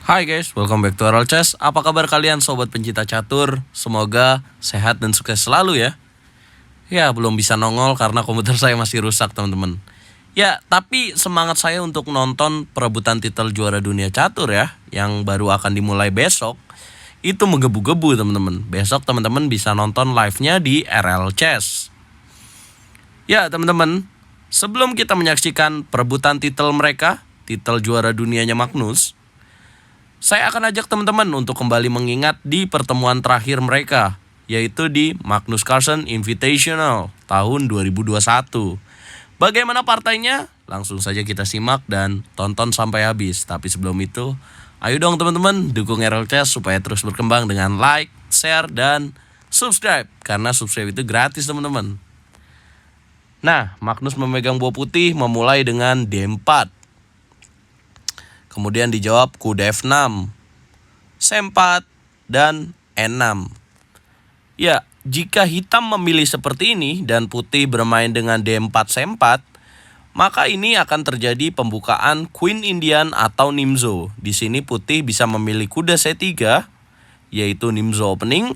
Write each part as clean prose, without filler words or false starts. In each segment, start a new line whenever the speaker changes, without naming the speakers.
Hai guys, welcome back to RL Chess. Apa kabar kalian sobat pencinta catur? Semoga sehat dan sukses selalu ya. Ya, belum bisa nongol karena komputer saya masih rusak teman-teman. Ya, tapi semangat saya untuk nonton perebutan titel juara dunia catur ya, yang baru akan dimulai besok, itu menggebu-gebu teman-teman. Besok teman-teman bisa nonton live-nya di RL Chess. Ya teman-teman, sebelum kita menyaksikan perebutan titel mereka, titel juara dunianya Magnus, saya akan ajak teman-teman untuk kembali mengingat di pertemuan terakhir mereka, yaitu di Magnus Carlsen Invitational tahun 2021. Bagaimana partainya? Langsung saja kita simak dan tonton sampai habis. Tapi sebelum itu, ayo dong teman-teman dukung RL Chess supaya terus berkembang dengan like, share, dan subscribe. Karena subscribe itu gratis teman-teman. Nah, Magnus memegang buah putih memulai dengan D4. Kemudian dijawab kuda F6, C4, dan E6. Ya, jika hitam memilih seperti ini dan putih bermain dengan D4, C4, maka ini akan terjadi pembukaan Queen Indian atau Nimzo. Di sini putih bisa memilih kuda C3, yaitu Nimzo opening,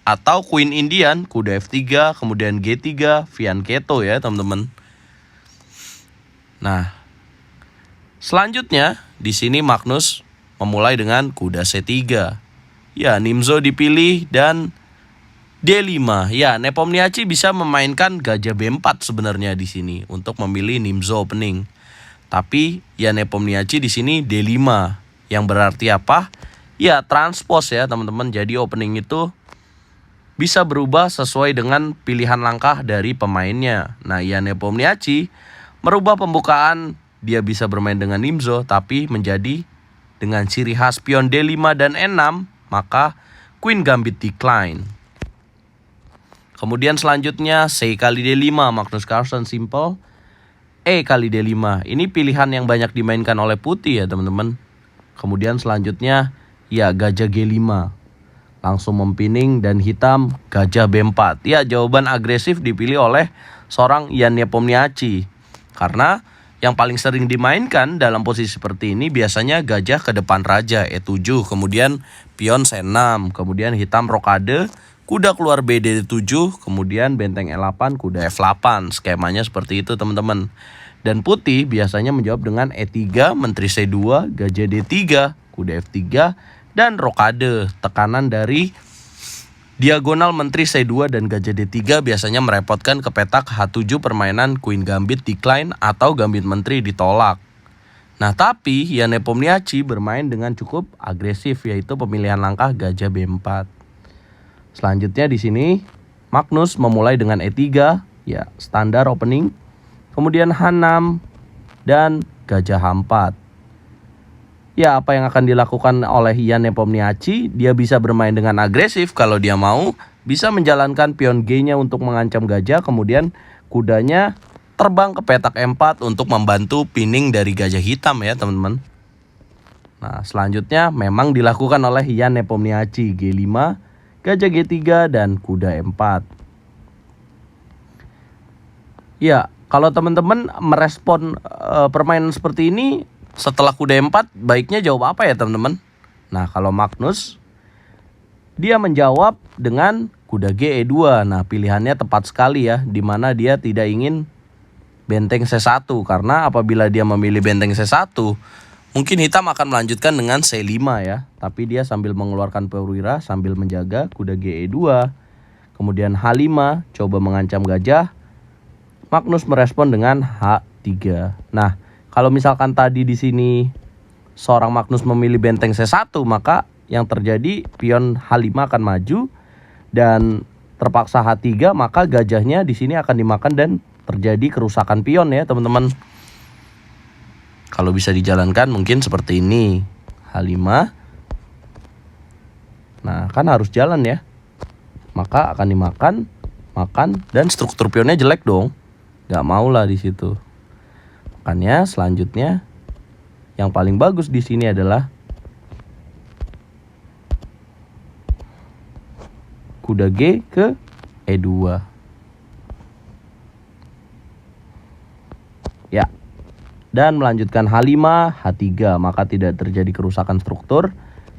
atau Queen Indian, kuda F3, kemudian G3, fianchetto ya teman-teman. Nah, selanjutnya di sini Magnus memulai dengan kuda C3. Ya, Nimzo dipilih dan D5. Ya, Nepomniachtchi bisa memainkan gajah B4 sebenarnya di sini untuk memilih Nimzo opening. Tapi ya Nepomniachtchi di sini D5 yang berarti apa? Ya, transpose ya teman-teman. Jadi opening itu bisa berubah sesuai dengan pilihan langkah dari pemainnya. Nah, ya Nepomniachtchi merubah pembukaan, dia bisa bermain dengan Nimzo tapi menjadi dengan ciri khas pion D5 dan E6, maka Queen Gambit decline. Kemudian selanjutnya C kali D5, Magnus Carlsen simple. E kali D5, ini pilihan yang banyak dimainkan oleh putih ya teman-teman. Kemudian selanjutnya ya gajah G5, langsung mempining, dan hitam gajah B4. Ya, jawaban agresif dipilih oleh seorang Jan Nepomniachtchi. Karena yang paling sering dimainkan dalam posisi seperti ini biasanya gajah ke depan raja E7, kemudian pion C6, kemudian hitam rokade, kuda keluar BD7, kemudian benteng E8, kuda F8. Skemanya seperti itu teman-teman. Dan putih biasanya menjawab dengan E3, menteri C2, gajah D3, kuda F3, dan rokade. Tekanan dari diagonal menteri C2 dan gajah D3 biasanya merepotkan ke petak H7 permainan Queen Gambit decline atau Gambit menteri ditolak. Nah, tapi ya Nepomniachtchi bermain dengan cukup agresif, yaitu pemilihan langkah gajah B4. Selanjutnya di sini Magnus memulai dengan E3, ya standar opening. Kemudian H6 dan gajah H4. Ya, apa yang akan dilakukan oleh Jan Nepomniachtchi? Dia bisa bermain dengan agresif kalau dia mau, bisa menjalankan pion G-nya untuk mengancam gajah, kemudian kudanya terbang ke petak E4 untuk membantu pinning dari gajah hitam ya teman-teman. Nah, selanjutnya memang dilakukan oleh Jan Nepomniachtchi, G5, gajah G3, dan kuda E4. Ya, kalau teman-teman merespon permainan seperti ini setelah kuda E4, baiknya jawab apa ya teman-teman? Nah, kalau Magnus, dia menjawab dengan kuda G E2. Nah, pilihannya tepat sekali ya, dimana dia tidak ingin benteng C1. Karena apabila dia memilih benteng C1, mungkin hitam akan melanjutkan dengan C5 ya. Tapi dia sambil mengeluarkan perwira, sambil menjaga kuda G E2. Kemudian H5, coba mengancam gajah. Magnus merespon dengan H3. Nah, kalau misalkan tadi di sini seorang Magnus memilih benteng C1, maka yang terjadi pion H5 akan maju dan terpaksa H3, maka gajahnya di sini akan dimakan dan terjadi kerusakan pion ya teman-teman. Kalau bisa dijalankan mungkin seperti ini, H5. Nah, kan harus jalan ya. Maka akan dimakan, makan, dan struktur pionnya jelek dong. Gak mau lah di situ. Makanya selanjutnya yang paling bagus di sini adalah kuda G ke E2. Ya. dan melanjutkan H5, H3, maka tidak terjadi kerusakan struktur.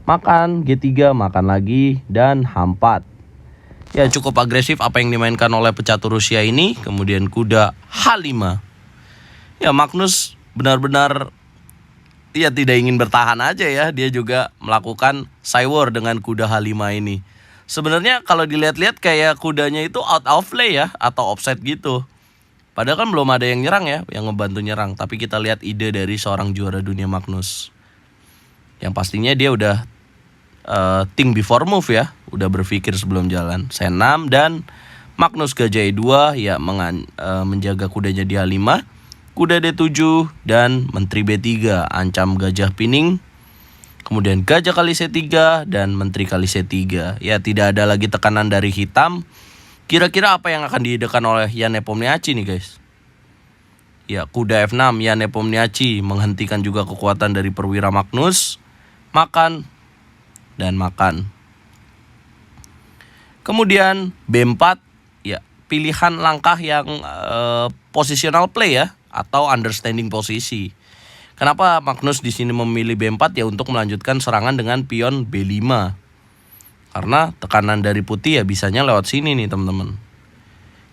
Makan G3, makan lagi, dan H4. Ya, cukup agresif apa yang dimainkan oleh pecatur Rusia ini. Kemudian kuda H5. Ya, Magnus benar-benar tidak ingin bertahan aja ya. Dia juga melakukan cywar dengan kuda H5 ini. Sebenarnya kalau dilihat-lihat kayak kudanya itu out of play ya, atau offset gitu. Padahal kan belum ada yang nyerang ya, yang ngebantu nyerang. Tapi kita lihat ide dari seorang juara dunia Magnus. Yang pastinya dia udah think before move ya, udah berpikir sebelum jalan. C6 dan Magnus gajah E2 ya, menjaga kudanya di H5. Kuda D7 dan menteri B3, ancam gajah pining. Kemudian gajah kali C3 dan menteri kali C3. Ya, tidak ada lagi tekanan dari hitam. Kira-kira apa yang akan diidekan oleh Jan Nepomniachtchi nih guys? Ya, kuda F6, Jan Nepomniachtchi menghentikan juga kekuatan dari perwira Magnus. Makan dan makan. Kemudian B4, ya pilihan langkah yang positional play ya, atau understanding posisi. Kenapa Magnus di sini memilih B4 ya, untuk melanjutkan serangan dengan pion B5. Karena tekanan dari putih ya bisanya lewat sini nih teman-teman.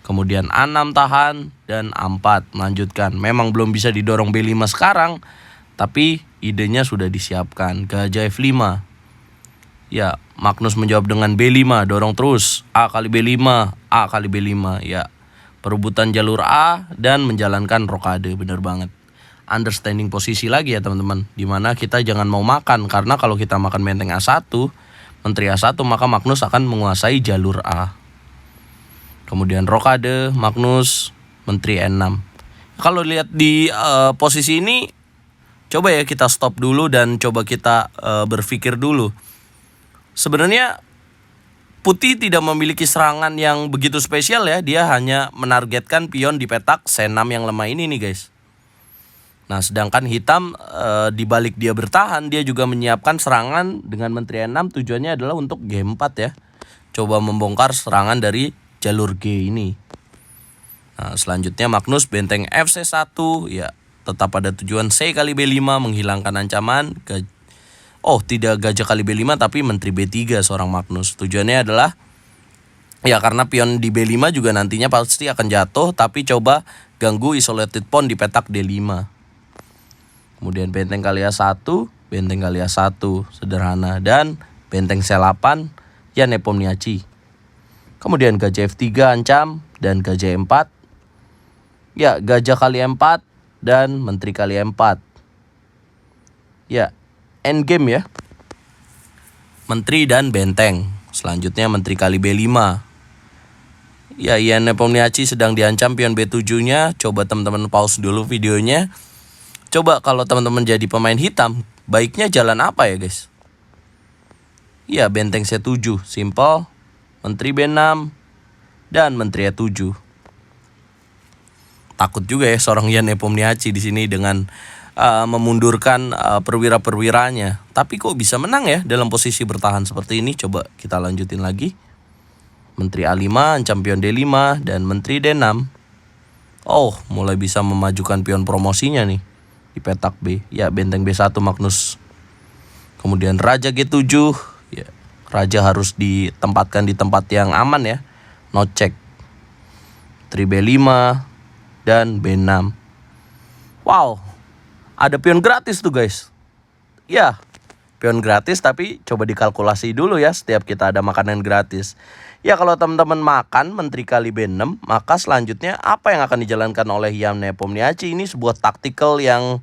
Kemudian A6 tahan dan A4 melanjutkan. Memang belum bisa didorong B5 sekarang, tapi idenya sudah disiapkan. Gajah F5. Ya, Magnus menjawab dengan B5, dorong terus. A kali B5, A kali B5. Ya, perebutan jalur A dan menjalankan rokade, bener banget. Understanding posisi lagi ya teman-teman, dimana kita jangan mau makan, karena kalau kita makan benteng A1, menteri A1, maka Magnus akan menguasai jalur A. Kemudian rokade, Magnus, menteri N6. Kalau lihat di posisi ini, coba ya kita stop dulu dan coba kita berpikir dulu. Sebenarnya putih tidak memiliki serangan yang begitu spesial ya. Dia hanya menargetkan pion di petak C6 yang lemah ini nih guys. Nah, sedangkan hitam dibalik dia bertahan, dia juga menyiapkan serangan dengan menteri N6. Tujuannya adalah untuk G4 ya. Coba membongkar serangan dari jalur G ini. Nah, selanjutnya Magnus benteng FC1 ya, tetap pada tujuan C kali B5 menghilangkan ancaman. Tidak gajah kali B5 tapi menteri B3 seorang Magnus. Tujuannya adalah ya karena pion di B5 juga nantinya pasti akan jatuh, tapi coba ganggu isolated pawn di petak D5. Kemudian benteng kali A1, benteng kali A1 sederhana, dan benteng C8 Jan Nepomniachtchi. Kemudian gajah F3 ancam dan gajah E4. Ya, gajah kali E4 dan menteri kali E4. Ya, endgame ya. Menteri dan benteng. Selanjutnya menteri kali B5. Ya, Jan Nepomniachtchi sedang diancam pion B7-nya. Coba teman-teman pause dulu videonya. Coba kalau teman-teman jadi pemain hitam, baiknya jalan apa ya guys? Ya, benteng C7, simple. Menteri B6 dan menteri E7. Takut juga ya seorang Jan Nepomniachtchi di sini dengan memundurkan perwira-perwiranya. Tapi kok bisa menang ya dalam posisi bertahan seperti ini? Coba kita lanjutin lagi. Menteri A5, ancam pion D5 dan menteri D6. Mulai bisa memajukan pion promosinya nih di petak B. Ya, benteng B1 Magnus. Kemudian raja G7. Ya, raja harus ditempatkan di tempat yang aman ya. No check. Menteri B5 dan B6. Wow, ada pion gratis tuh guys. Ya, pion gratis, tapi coba dikalkulasi dulu ya setiap kita ada makanan gratis. Ya, kalau teman-teman makan menteri kali B6, maka selanjutnya apa yang akan dijalankan oleh Jan Nepomniachtchi? Ini sebuah taktikal yang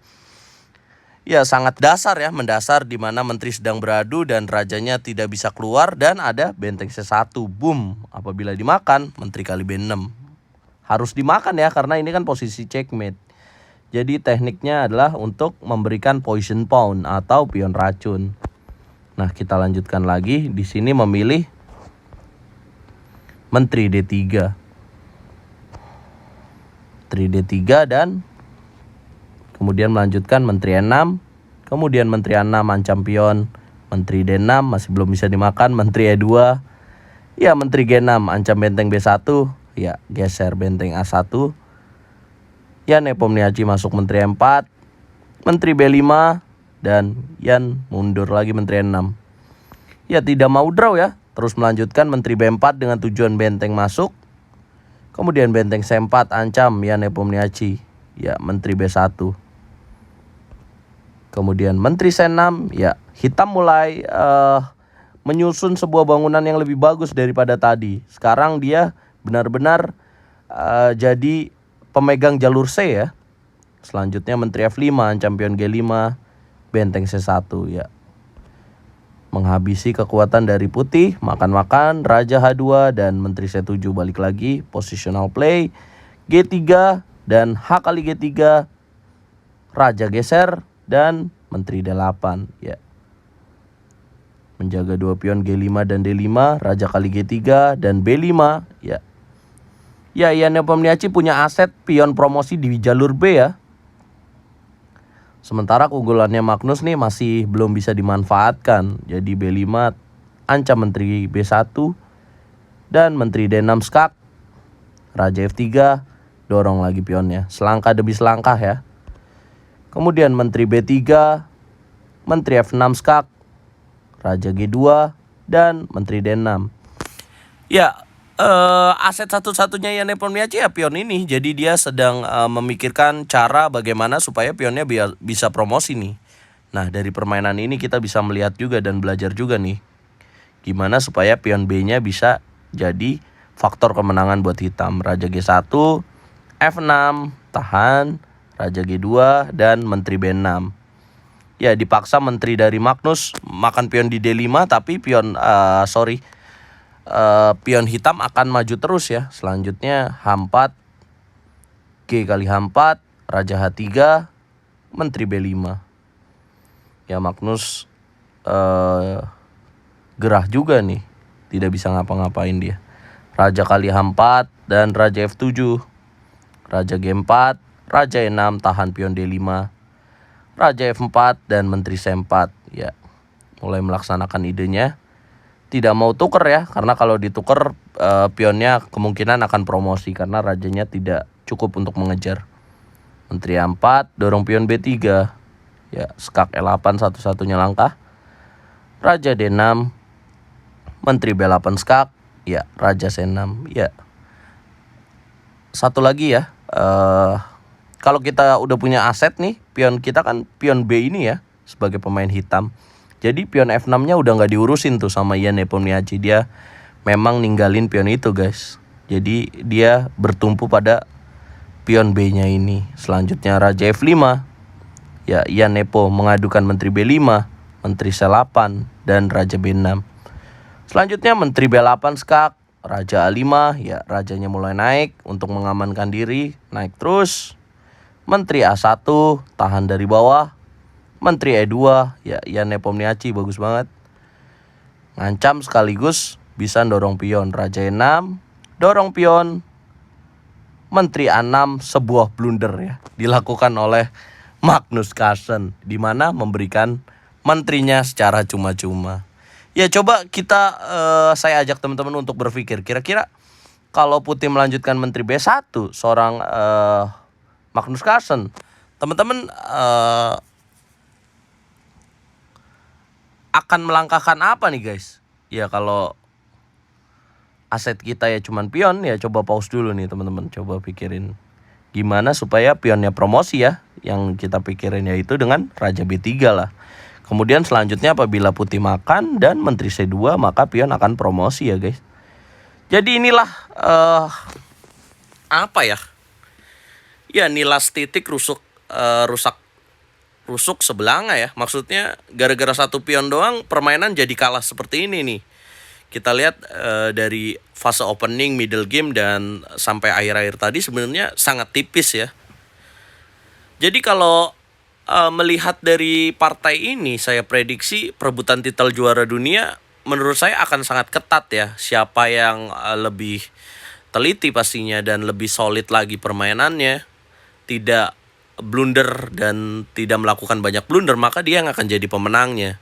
ya sangat dasar ya, mendasar, di mana menteri sedang beradu dan rajanya tidak bisa keluar, dan ada benteng C1. Boom, apabila dimakan menteri kali B6. Harus dimakan ya, karena ini kan posisi checkmate. Jadi tekniknya adalah untuk memberikan poison pawn atau pion racun. Nah, kita lanjutkan lagi. Di sini memilih menteri D3. Menteri D3 dan kemudian melanjutkan menteri E6. Kemudian menteri A6 ancam pion. Menteri D6 masih belum bisa dimakan. Menteri E2. Ya, menteri G6 ancam benteng B1. Ya, geser benteng A1. Ya, Nepomniachtchi masuk menteri E4. menteri B5, dan Yan mundur lagi menteri N6. Ya tidak mau draw ya, terus melanjutkan menteri B4 dengan tujuan benteng masuk. Kemudian benteng C4 ancam Yan Nepomniachtchi, ya menteri B1. Kemudian menteri C6, ya hitam mulai menyusun sebuah bangunan yang lebih bagus daripada tadi. Sekarang dia benar-benar jadi pemegang jalur C ya. Selanjutnya menteri F5 ancam pion G5, benteng C1 ya. Menghabisi kekuatan dari putih, makan-makan, raja H2 dan menteri C7 balik lagi, positional play, G3 dan H kali G3, raja geser dan menteri D8 ya. Menjaga dua pion G5 dan D5, raja kali G3 dan B5 ya. Ya, Yan Nepomniachtchi punya aset pion promosi di jalur B ya. Sementara keunggulannya Magnus nih masih belum bisa dimanfaatkan. Jadi B5 ancam menteri B1 dan menteri D6 skak. Raja F3 dorong lagi pionnya, selangkah demi selangkah ya. Kemudian menteri B3, menteri F6 skak, raja G2 dan menteri D6. Ya, aset satu-satunya Yan Nepomniachtchi ya pion ini. Jadi dia sedang memikirkan cara bagaimana supaya pionnya bisa promosi nih. Nah, dari permainan ini kita bisa melihat juga dan belajar juga nih gimana supaya pion B-nya bisa jadi faktor kemenangan buat hitam. Raja G1, F6, tahan, raja G2 dan menteri B6. Ya, dipaksa menteri dari Magnus makan pion di D5, tapi pion pion hitam akan maju terus ya. Selanjutnya H4, G kali H4, raja H3, menteri B5. Ya, Magnus gerah juga nih, tidak bisa ngapa-ngapain dia. Raja kali H4 dan raja F7, raja G4, raja E6, tahan pion D5, raja F4 dan menteri C4 ya. Mulai melaksanakan idenya. Tidak mau tuker ya, karena kalau dituker pionnya kemungkinan akan promosi karena rajanya tidak cukup untuk mengejar. Menteri A4 dorong pion B3 ya, skak E8 satu-satunya langkah. Raja D6, menteri B8 skak ya, raja C6 ya. Satu lagi ya, kalau kita udah punya aset nih, pion kita kan pion B ini ya sebagai pemain hitam. Jadi pion F6-nya udah nggak diurusin tuh sama Yan Nepomniachtchi. Dia memang ninggalin pion itu guys. Jadi dia bertumpu pada pion B-nya ini. Selanjutnya raja F5. Ya, Yan Nepo mengadukan menteri B5, menteri C8 dan raja B6. Selanjutnya menteri B8 skak, raja A5. Ya, rajanya mulai naik untuk mengamankan diri. Naik terus. Menteri A1 tahan dari bawah. Menteri E2 ya, Yan Nepomniachtchi bagus banget. Ngancam sekaligus bisa dorong pion. Raja E6 dorong pion. Menteri A6 sebuah blunder ya dilakukan oleh Magnus Carlsen, di mana memberikan menterinya secara cuma-cuma. Ya, coba kita saya ajak teman-teman untuk berpikir, kira-kira kalau putih melanjutkan menteri B1 seorang Magnus Carlsen, teman-teman akan melangkahkan apa nih guys? Ya, kalau aset kita ya cuman pion, ya coba pause dulu nih teman-teman. Coba pikirin gimana supaya pionnya promosi ya. Yang kita pikirin yaitu dengan raja B3 lah. Kemudian selanjutnya apabila putih makan dan menteri C2, maka pion akan promosi ya guys. Jadi inilah apa ya? Ya, nilas titik rusuk sebelanga ya. Maksudnya gara-gara satu pion doang permainan jadi kalah seperti ini nih. Kita lihat dari fase opening, middle game dan sampai akhir-akhir tadi sebenarnya sangat tipis ya. Jadi kalau melihat dari partai ini, saya prediksi perebutan titel juara dunia menurut saya akan sangat ketat ya. Siapa yang lebih teliti pastinya dan lebih solid lagi permainannya, tidak blunder dan tidak melakukan banyak blunder, maka dia yang akan jadi pemenangnya.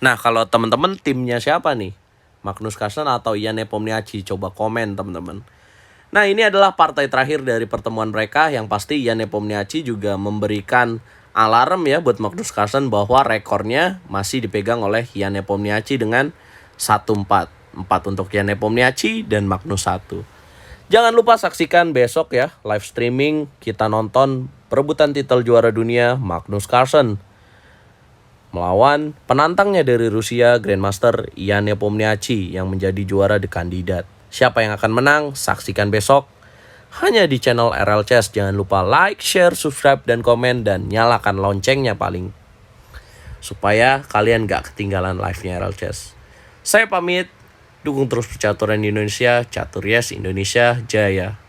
Nah, kalau teman-teman timnya siapa nih? Magnus Carlsen atau Yan Nepomniachtchi? Coba komen teman-teman. Nah, ini adalah partai terakhir dari pertemuan mereka. Yang pasti Yan Nepomniachtchi juga memberikan alarm ya buat Magnus Carlsen bahwa rekornya masih dipegang oleh Jan Nepomniachtchi dengan 1-4. 4 untuk Jan Nepomniachtchi dan Magnus 1. Jangan lupa saksikan besok ya live streaming kita nonton perebutan titel juara dunia Magnus Carlsen melawan penantangnya dari Rusia Grandmaster Jan Nepomniachtchi yang menjadi juara The Kandidat. Siapa yang akan menang? Saksikan besok hanya di channel RL Chess. Jangan lupa like, share, subscribe, dan komen, dan nyalakan loncengnya paling supaya kalian gak ketinggalan live-nya RL Chess. Saya pamit, dukung terus percaturan di Indonesia, Catur Yes Indonesia Jaya.